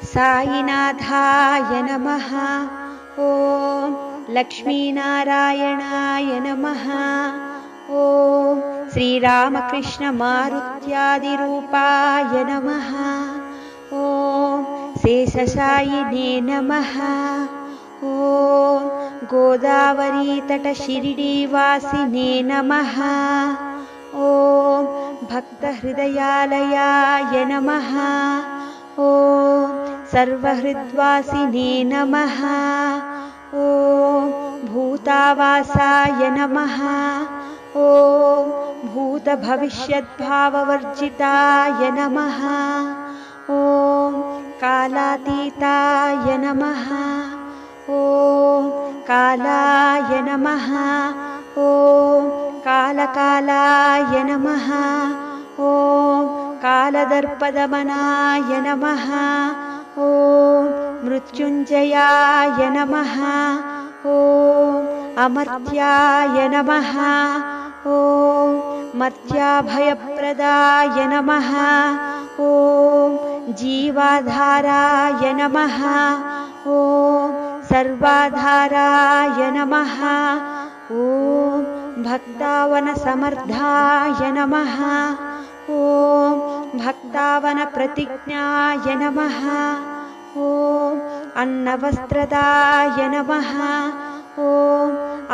साईनाथाय नमः। ॐ लक्ष्मीनारायणाय नमः। ॐ श्रीरामकृष्णमारुत्यादिरूपाय नमः। ॐ शेषशायिने नमः। ॐ गोदावरीतटशिरिडीवासिने नमः। ॐ भक्तहृदयालयाय नमः। ॐ सर्वहृद्वासिने नमः। ॐ भूतावासाय नमः। ॐ भूतभविष्यद्भाववर्जिताय नमः। ॐ कालातीताय नमः। ॐ कालाय नमः। ॐ कालकालाय नमः। ॐ कालदर्पदमनाय नमः। ॐ मृत्युञ्जयाय नमः। ॐ अमर्त्याय नमः। ॐ मर्त्याभयप्रदाय नमः। ॐ जीवाधाराय नमः। ॐ सर्वाधाराय नमः। ॐ भक्तावनसमर्थाय नमः। ॐ भक्तावनप्रतिज्ञाय नमः। ॐ अन्नवस्त्रदाय नमः। ॐ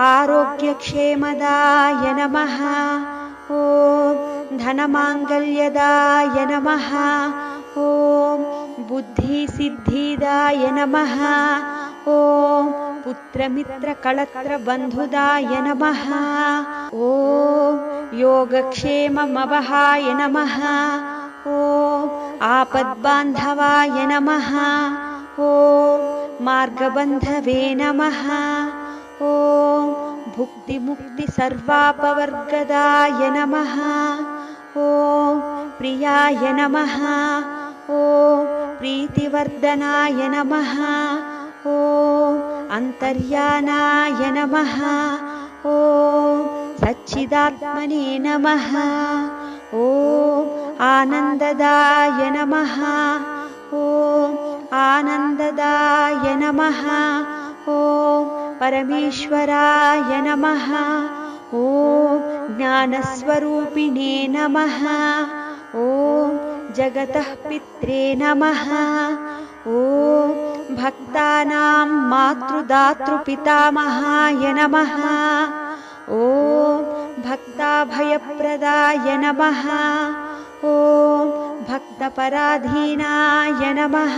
आरोग्यक्षेमदाय नमः। ॐ धनमाङ्गल्यदाय नमः। ॐ बुद्धिसिद्धिदाय नमः। ॐ पुत्रमित्रकळत्रबन्धुदाय नमः। ॐ योगक्षेममवहाय नमः। ॐ आपद्बान्धवाय नमः। ॐ मार्गबन्धवे नमः। ॐ भुक्तिमुक्तिसर्वापवर्गदाय नमः। ॐ प्रियाय नमः। ॐ प्रीतिवर्धनाय नमः। ॐ अन्तर्यानाय नमः। ॐ सच्चिदात्मने नमः। ॐ आनन्ददाय नमः। ॐ आनन्ददाय नमः। ॐ परमेश्वराय नमः। ॐ ज्ञानस्वरूपिणे नमः। ॐ जगतः पित्रे नमः। ॐ भक्तानां मातृदातृपितामहाय नमः। ॐ भक्ताभयप्रदाय नमः। ॐ भक्तपराधीनाय नमः।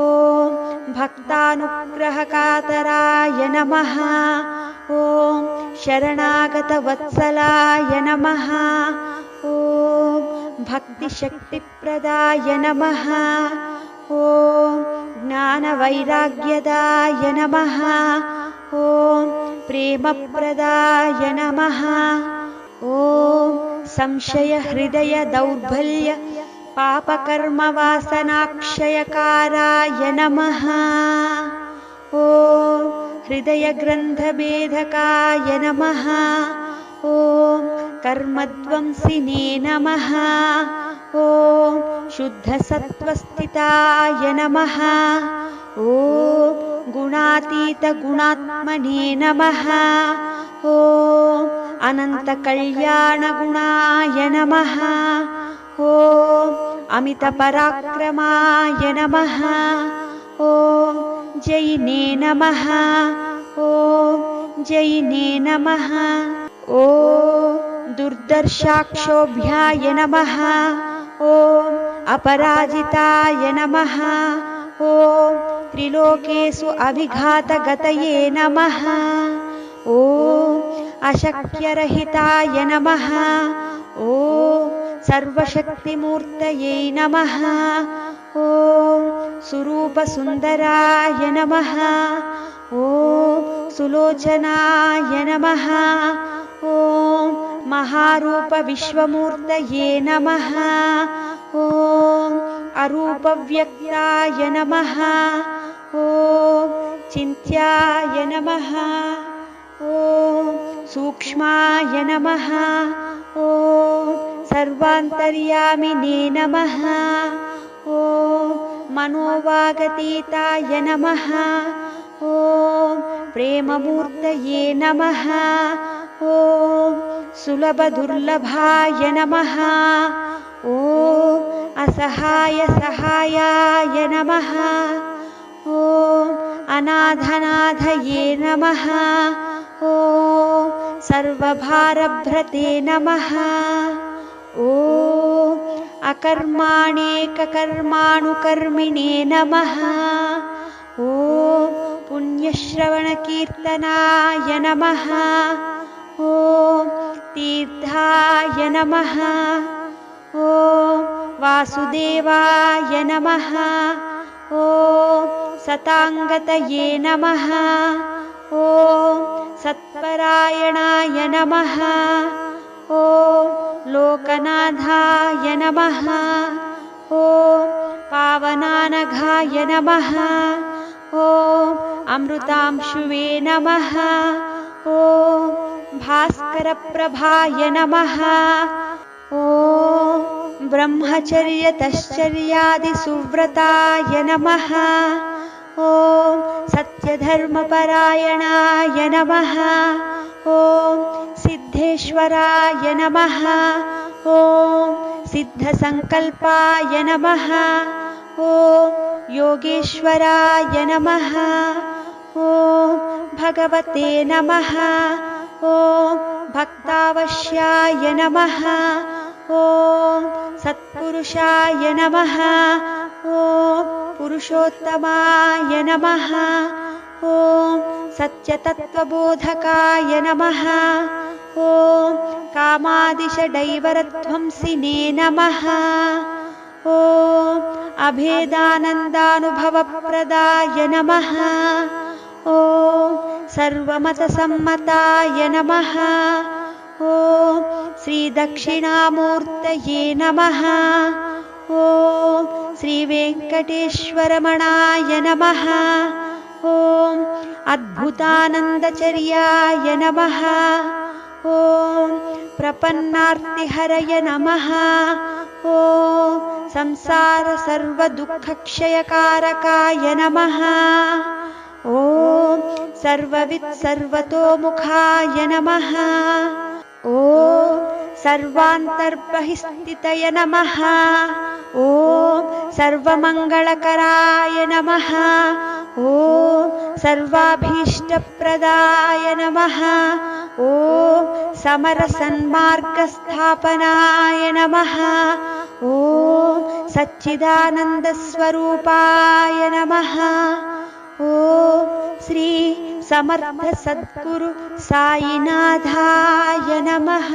ॐ भक्तानुग्रहकातराय नमः। ॐ शरणागतवत्सलाय नमः। ॐ भक्तिशक्तिप्रदाय नमः। ॐ ज्ञानवैराग्यदाय नमः। ॐ प्रेमप्रदाय नमः। ॐ संशयहृदयदौर्बल्य पापकर्मवासनाक्षयकाराय नमः। ॐ हृदयग्रन्थभेदकाय नमः। ॐ कर्मध्वंसिने नमः। ॐ शुद्धसत्त्वस्थिताय नमः। ॐ गुणातीतगुणात्मने नमः। ॐ अनन्तकल्याणगुणाय नमः। ॐ अमितपराक्रमाय नमः। ॐ जैने नमः। ॐ जैने नमः। ॐ दुर्दर्शाक्षोभ्याय नमः। ॐ अपराजिताय नमः। ॐ त्रिलोकेषु अभिघातगतये नमः। ॐ अशक्यरहिताय नमः। ॐ सर्वशक्तिमूर्तये नमः। ॐ सुरूपसुन्दराय नमः। ॐ सुलोचनाय नमः। ॐ महारूपविश्वमूर्तये नमः। ॐ अरूपव्यक्ताय नमः। ॐ चिन्त्याय नमः। ॐ सूक्ष्माय नमः। ॐ सर्वान्तर्यामिने नमः। ॐ मनोवागतीताय नमः। ॐ प्रेममूर्तये नमः। ॐ सुलभदुर्लभाय नमः। ॐ असहायसहायाय नमः। ॐ अनाथनाथये नमः। ॐ सर्वभारभ्रते नमः। ॐ अकर्माणेककर्माणुकर्मिणे नमः। ॐ पुण्यश्रवणकीर्तनाय नमः। ॐ तीर्थाय नमः। ॐ वासुदेवाय नमः। ॐ सताङ्गतये नमः। ॐ सत्परायणाय नमः। ॐ लोकनाथाय नमः। ॐ पावनानघाय नमः। ॐ अमृतांशुवे नमः। ॐ भास्करप्रभाय नमः। ॐ ब्रह्मचर्यतश्चर्यादिसुव्रताय नमः। ॐ सत्यधर्मपरायणाय नमः। ॐ सिद्धेश्वराय नमः। ॐ सिद्धसङ्कल्पाय नमः। ॐ योगेश्वराय नमः। ॐ भगवते नमः। ॐ भक्तावश्याय नमः। ॐ सत्पुरुषाय नमः। ॐ पुरुषोत्तमाय नमः। ॐ सत्यतत्त्वबोधकाय नमः। ॐ कामादिषडैवरध्वंसिने नमः। ॐ अभेदानन्दानुभवप्रदाय नमः। ॐ सर्वमतसम्मताय नमः। ॐ श्रीदक्षिणामूर्तये नमः। ॐ श्रीवेङ्कटेश्वरमणाय नमः। ॐ अद्भुतानन्दचर्याय नमः। ॐ प्रपन्नार्तिहरय नमः। ॐ संसारसर्वदुःखक्षयकारकाय नमः। ॐ सर्ववित्सर्वतोमुखाय नमः। ॐ सर्वान्तर्बहिस्थितय नमः। ॐ सर्वमङ्गलकराय नमः। ॐ सर्वाभीष्टप्रदाय नमः। ॐ समरसन्मार्गस्थापनाय नमः। ॐ सच्चिदानन्दस्वरूपाय नमः। ॐ श्री समर्थ सद्गुरु साईनाथाय नमः।